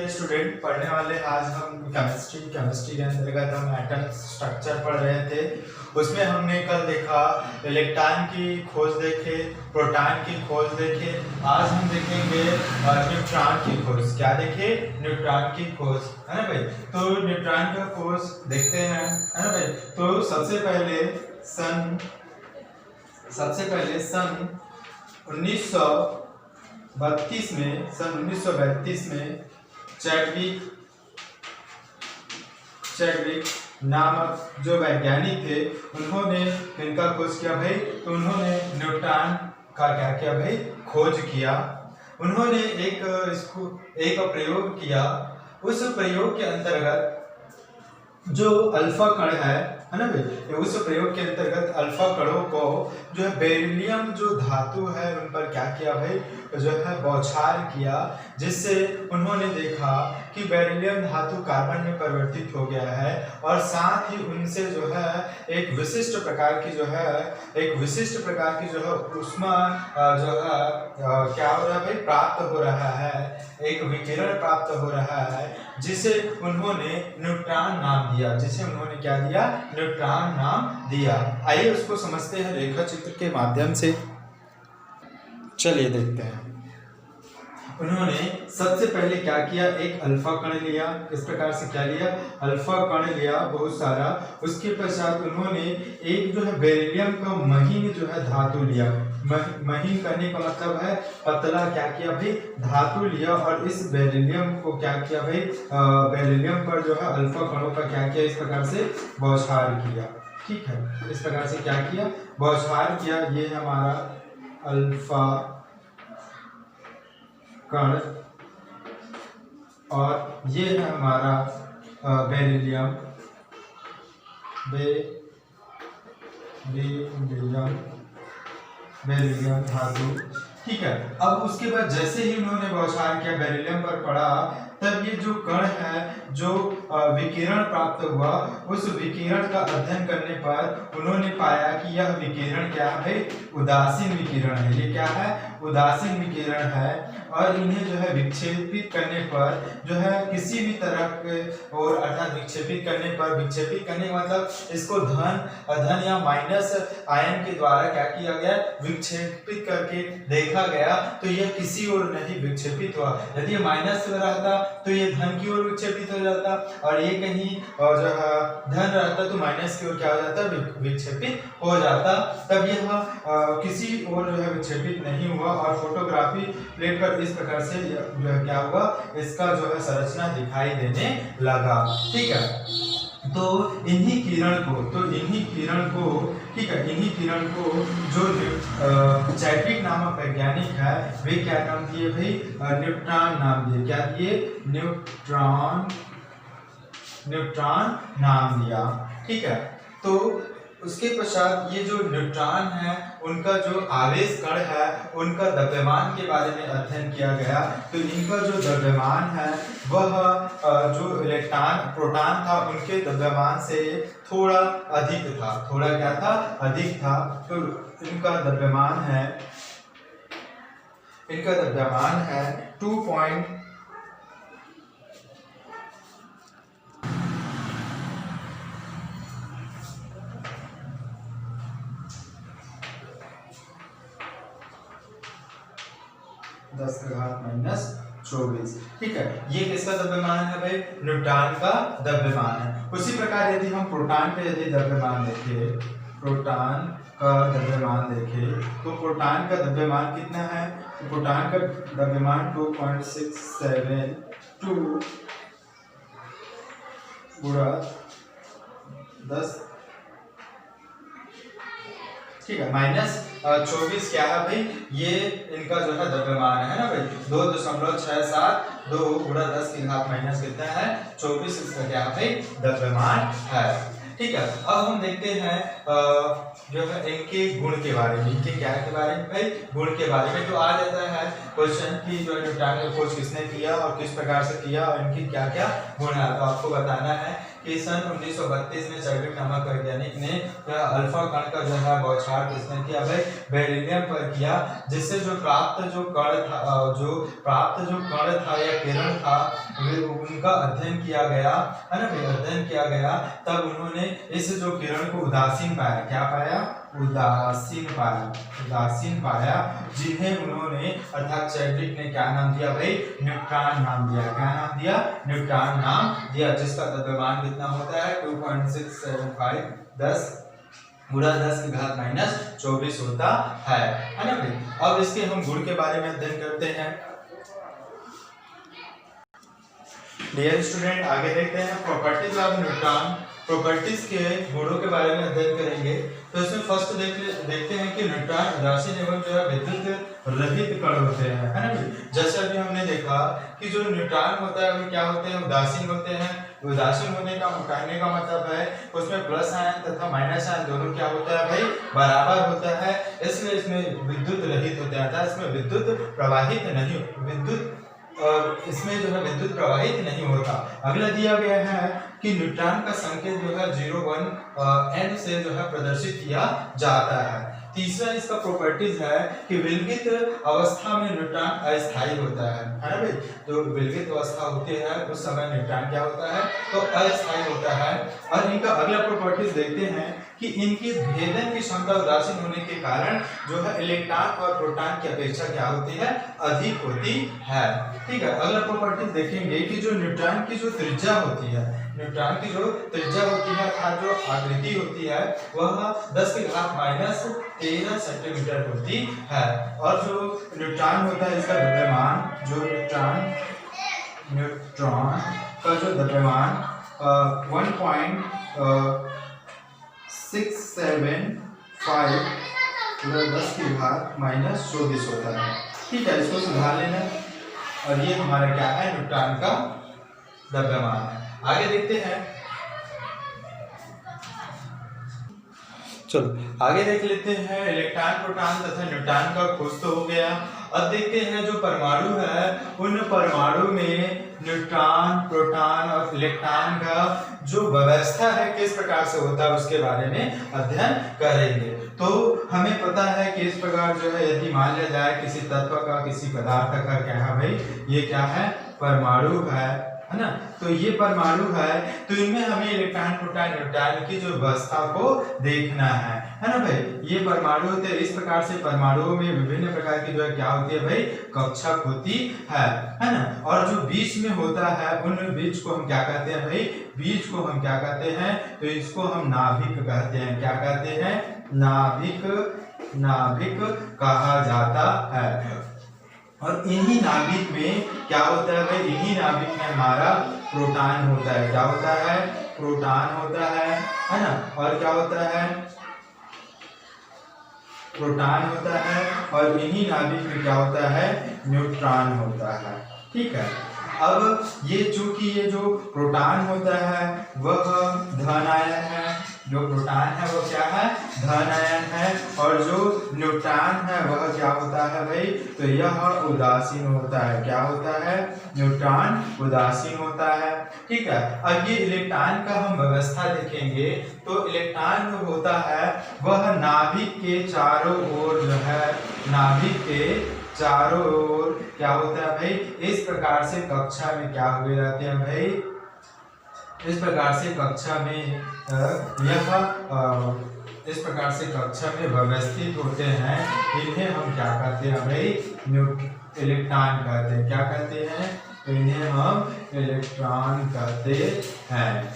प्रिय स्टूडेंट, पढ़ने वाले आज हम केमिस्ट्री के अंतर्गत हम एटम स्ट्रक्चर पढ़ रहे थे। उसमें हमने कल देखा इलेक्ट्रॉन की खोज देखे, प्रोटॉन की खोज देखे। आज हम देखेंगे न्यूट्रॉन की खोज। क्या देखे? न्यूट्रॉन की खोज, है ना भाई। तो न्यूट्रॉन का खोज देखते हैं, है ना भाई। तो सबसे पहले सन 1932 में चैडविक नामक जो वैज्ञानिक थे, उन्होंने इनका खोज किया भाई। तो उन्होंने न्यूट्रॉन का क्या किया भाई? खोज किया। उन्होंने एक प्रयोग किया। उस प्रयोग के अंतर्गत जो अल्फा कण है ना भाई, उस प्रयोग के अंतर्गत अल्फा कणों को जो है बेरिलियम जो धातु है उन पर क्या किया भाई? जो है बौछार किया, जिससे उन्होंने देखा कि बेरिलियम धातु कार्बन में परिवर्तित हो गया है और साथ ही उनसे जो है एक विशिष्ट प्रकार की जो है ऊष्मा जो है क्या हो रहा है भाई? प्राप्त हो रहा है, एक विकिरण प्राप्त हो रहा है, जिसे उन्होंने न्यूट्रॉन नाम दिया। क्या दिया? न्यूट्रॉन नाम दिया। आइए उसको समझते हैं रेखा चित्र के माध्यम से। चलिए देखते हैं। उन्होंने सबसे पहले क्या किया? एक अल्फा कण लिया। इस प्रकार से क्या लिया? अल्फा कण लिया बहुत सारा। उसके पश्चात उन्होंने एक जो है बेरिलियम का महीन जो है धातु लिया। महीन करने का मतलब है पतला। क्या किया भाई? धातु लिया। और इस बेरिलियम को क्या किया भाई? बेरिलियम पर जो है अल्फा कणों का क्या किया? इस प्रकार से बौछार किया। ठीक है, इस प्रकार से क्या किया? बौछार किया। ये हमारा अल्फा कण और ये है हमारा बेरिलियम धातु। ठीक है। अब उसके बाद जैसे ही उन्होंने बौछार किया, बेरिलियम पर पड़ा, तब ये जो कण है, जो विकिरण प्राप्त हुआ, उस विकिरण का अध्ययन करने पर उन्होंने पाया कि यह विकिरण क्या है? उदासीन विकिरण है। ये क्या है? उदासीन विकिरण है। और इन्हें जो है विक्षेपित करने पर जो है किसी भी तरह के, और अर्थात विक्षेपित करने का मतलब इसको धन या माइनस आयन के द्वारा क्या किया गया? विक्षेपित करके देखा गया। तो यह किसी ओर नहीं विक्षेपित हुआ। यदि माइनस रहता तो ये धन की ओर विक्षेपित हो जाता, और ये कहीं जो है धन रहता तो माइनस की ओर क्या हो जाता? विक्षेपित हो जाता। तब यह किसी ओर जो है विक्षेपित नहीं हुआ। और फोटोग्राफी प्लेट पर इस प्रकार से जो है क्या हुआ? इसका जो है संरचना दिखाई देने लगा। ठीक है। तो इन्हीं किरण को जो चैडविक नामक वैज्ञानिक है, वे क्या नाम दिए भाई? न्यूट्रॉन नाम दिए। क्या दिए? न्यूट्रॉन नाम दिया। ठीक है। तो उसके पश्चात ये जो न्यूट्रॉन है, उनका जो आवेश कण है, उनका द्रव्यमान के बारे में अध्ययन किया गया। तो इनका जो द्रव्यमान है वह जो प्रोटॉन था, उनके द्रव्यमान से थोड़ा अधिक था। थोड़ा क्या था? अधिक था। तो इनका द्रव्यमान है 2.10⁻²⁰. ठीक है। ये किसका द्रव्यमान है भाई? न्यूट्रॉन का द्रव्यमान है। उसी प्रकार यदि हम प्रोटॉन का द्रव्यमान देखें, तो प्रोटॉन का द्रव्यमान कितना है? तो प्रोटॉन का द्रव्यमान 2.672 गुणा 10। ठीक है, -24 क्या है भाई? ये इनका जो है द्रव्यमान है ना भाई। 2.672 गुणा 10 की घात माइनस कितना है? 24 इसका क्या है भाई? द्रव्यमान है। ठीक है। अब हम देखते हैं जो है इनके गुण के बारे में। इनके क्या के बारे में भाई? गुण के बारे में। तो आ जाता है क्वेश्चन की जो न्यूट्रॉन का खोज किसने किया और किस प्रकार से किया और इनकी क्या क्या गुण है। तो आपको बताना है कि सन 1932 में चैडविक नामक वैज्ञानिक ने अल्फा कण का जो है बौछार किसने किया भाई, बेरिलियम पर किया, जिससे जो प्राप्त जो कण था या किरण था उनका अध्ययन किया गया, है ना भाई, अध्ययन किया गया। तब उन्होंने इस जो किरण को उदासीन पाया, क्या पाया, उदासीन पाया, जिन्हें उन्होंने अर्थात चैडविक ने क्या नाम दिया भाई, न्यूट्रॉन नाम दिया। क्या नाम दिया, न्यूट्रॉन नाम दिया, जिसका द्रव्यमान कितना होता है 2.675 10 की घात -24 होता है ना भाई। अब इसके हम गुण के बारे में अध्ययन करते हैं। डियर स्टूडेंट, आगे देखते हैं प्रॉपर्टीज ऑफ न्यूट्रॉन। प्रॉपर्टीज के गुणों के बारे में अध्ययन करेंगे। तो इसमें फर्स्ट देखते हैं कि न्यूट्रॉन उदासीन एवं जो है विद्युत रहित कण होते हैं, है ना भाई। जैसे अभी हमने देखा कि जो न्यूट्रॉन होता है वो क्या होते हैं, उदासीन होते हैं। उदासीन होने का कहने का मतलब है उसमें प्लस आयन तथा माइनस आयन दोनों क्या होता है भाई, बराबर होता है, इसलिए इसमें विद्युत रहित होते हैं, अर्थात इसमें विद्युत प्रवाहित नहीं होता। अगला दिया गया है कि न्यूट्रॉन का संकेत जो है 0, 1 n से जो है प्रदर्शित किया जाता है। तीसरा इसका प्रॉपर्टीज है कि विलगित अवस्था में न्यूट्रॉन अस्थायी होता है ना भाई। जो विलगित अवस्था होती है उस समय न्यूट्रॉन क्या होता है, तो अस्थायी होता है। और इनका अगला प्रॉपर्टीज देखते हैं कि इनकी भेदन की क्षमता उदासीन होने के कारण जो है इलेक्ट्रॉन और प्रोटॉन की अपेक्षा क्या होती है, अधिक होती है। ठीक है, अगला प्रॉपर्टीज देखेंगे कि जो न्यूट्रॉन की जो त्रिज्या होती है, न्यूट्रॉन की जो त्रिज्या होती है अर्थात जो आकृति होती है वह 10 की घात -13 सेंटीमीटर होती है। और जो न्यूट्रॉन होता है इसका द्रव्यमान, जो न्यूट्रॉन का जो द्रव्यमान 1.675 10 की घात -24 होता है। ठीक है, इसको सुधार लेना। और ये हमारा क्या है, न्यूट्रॉन का द्रव्यमान है। आगे देखते हैं, चलो आगे देख लेते हैं इलेक्ट्रॉन, प्रोटॉन तथा न्यूट्रॉन का खोज तो हो गया। अब देखते हैं जो परमाणु है उन परमाणु में न्यूट्रॉन, प्रोटॉन और इलेक्ट्रॉन का जो व्यवस्था है किस प्रकार से होता है उसके बारे में अध्ययन करेंगे। तो हमें पता है कि इस प्रकार जो है यदि मान लिया जाए किसी तत्व का, किसी पदार्थ का क्या है भाई, ये क्या है, परमाणु है ना। तो ये परमाणु है, तो इनमें हमें इलेक्ट्रॉन, प्रोटॉन, न्यूट्रॉन की जो व्यवस्था को देखना है ना भाई। ये परमाणु होते हैं, इस प्रकार से परमाणुओं में विभिन्न प्रकार की जो है क्या होती है भाई, कक्षक होती है ना। और जो बीच में होता है उन बीच को हम क्या कहते हैं भाई, बीच को हम क्या कहते हैं, तो इसको हम नाभिक कहते हैं। क्या कहते हैं, नाभिक कहा जाता है। और इन्हीं नाभिक में क्या होता है भाई, इन्हीं नाभिक में हमारा प्रोटॉन होता है। क्या होता है, प्रोटॉन होता है ना। और क्या होता है, प्रोटॉन होता है। और इन्हीं नाभिक में क्या होता है, न्यूट्रॉन होता है। ठीक है, अब ये चूंकि ये जो प्रोटॉन होता है वह धन आयन है, जो प्रोटॉन है वो क्या है, धन आयन है। और जो न्यूट्रॉन है वह क्या होता है भाई, तो यह उदासीन होता है। क्या होता है, न्यूट्रॉन उदासीन होता है। ठीक है, अब ये इलेक्ट्रॉन का हम व्यवस्था देखेंगे तो इलेक्ट्रॉन जो होता है वह नाभिक के चारों ओर जो है, नाभिक के चारों ओर क्या होता है भाई, इस प्रकार से कक्षा में क्या हुए रहते हैं भाई, इस प्रकार से कक्षा में इस प्रकार से कक्षा में व्यवस्थित होते हैं। इन्हें हम क्या कहते हैं भाई, इलेक्ट्रॉन कहते हैं। क्या कहते हैं, इन्हें हम इलेक्ट्रॉन कहते हैं।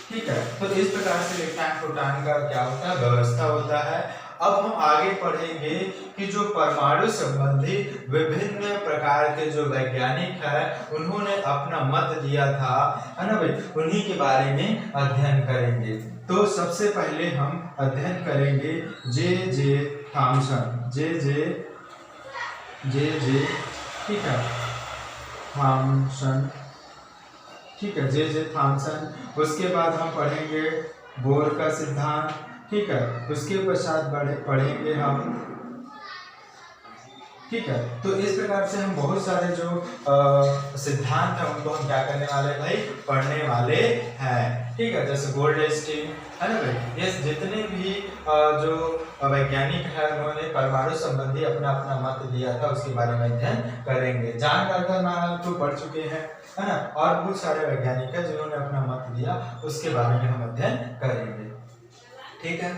ठीक है, तो इस प्रकार से इलेक्ट्रॉन, प्रोटॉन का क्या होता है, व्यवस्था होता है। अब हम आगे पढ़ेंगे कि जो परमाणु संबंधी विभिन्न प्रकार के जो वैज्ञानिक है उन्होंने अपना मत दिया था, है ना भाई, उन्हीं के बारे में अध्ययन करेंगे। तो सबसे पहले हम अध्ययन करेंगे जे थॉमसन, जे ठीक है, थॉमसन। ठीक है, जे थॉमसन। उसके बाद हम पढ़ेंगे बोर का सिद्धांत। ठीक है, उसके पश्चात पढ़ेंगे हम, ठीक है। तो इस प्रकार से हम बहुत सारे जो सिद्धांत हैं उनको हम क्या करने वाले हैं भाई, पढ़ने वाले हैं। ठीक है, जैसे गोल्डस्टीन है ना भाई, ये जितने भी जो वैज्ञानिक है उन्होंने परमाणु संबंधी अपना अपना मत दिया था उसके बारे में अध्ययन करेंगे। जॉन डाल्टन तो पढ़ चुके हैं, है ना, और बहुत सारे वैज्ञानिक हैं जिन्होंने अपना मत दिया उसके बारे में हम अध्ययन करेंगे। ठीक है।